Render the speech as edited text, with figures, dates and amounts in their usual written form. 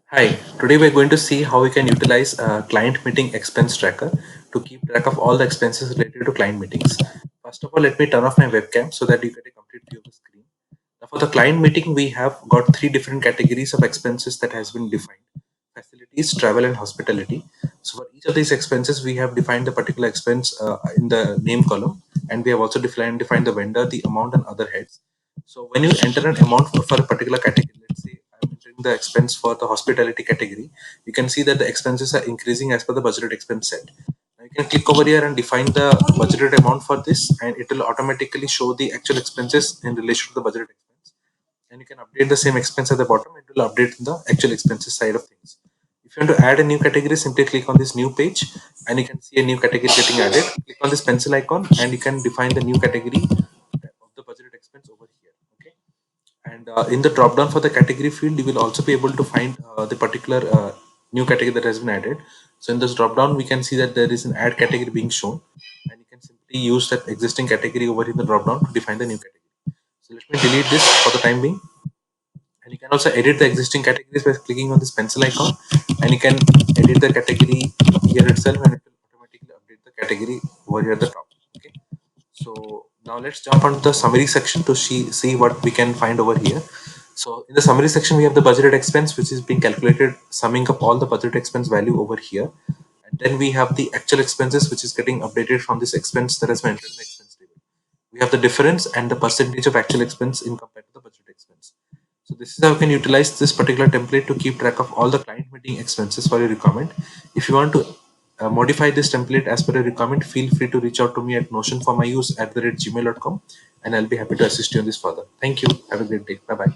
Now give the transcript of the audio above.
Hi, today we're going to see how we can utilize a client meeting expense tracker to keep track of all the expenses related to client meetings. First of all, let me turn off my webcam so that you get a complete view of the screen. Now, for the client meeting, we have got three different categories of expenses that has been defined: facilities, travel, and hospitality. So, for each of these expenses, we have defined the particular expense in the name column, and we have also defined the vendor, the amount, and other heads. So when you enter an amount for a particular category, let's say I'm entering the expense for the hospitality category, you can see that the expenses are increasing as per the budgeted expense set. Now you can click over here and define the budgeted amount for this, and it will automatically show the actual expenses in relation to the budgeted expense. And you can update the same expense at the bottom, it will update the actual expenses side of things. If you want to add a new category, simply click on this new page and you can see a new category getting added. Click on this pencil icon and you can define the new category of the budgeted expense over here. Okay. And in the drop down for the category field, you will also be able to find the particular new category that has been added. So in this drop down, we can see that there is an add category being shown, and you can simply use that existing category over in the drop down to define the new category. So let me delete this for the time being. And you can also edit the existing categories by clicking on this pencil icon, and you can edit the category here itself, and it will automatically update the category over here at the top. Okay. So now let's jump onto the summary section to see what we can find over here. So in the summary section, we have the budgeted expense, which is being calculated, summing up all the budget expense value over here. And then we have the actual expenses, which is getting updated from this expense that has been entered in the expense table. We have the difference and the percentage of actual expense in compared to the budget expense. So this is how you can utilize this particular template to keep track of all the client meeting expenses for your requirement. If you want to modify this template as per your requirement, feel free to reach out to me at notionformyuse@gmail.com, and I'll be happy to assist you on this further. Thank you. Have a great day. Bye bye.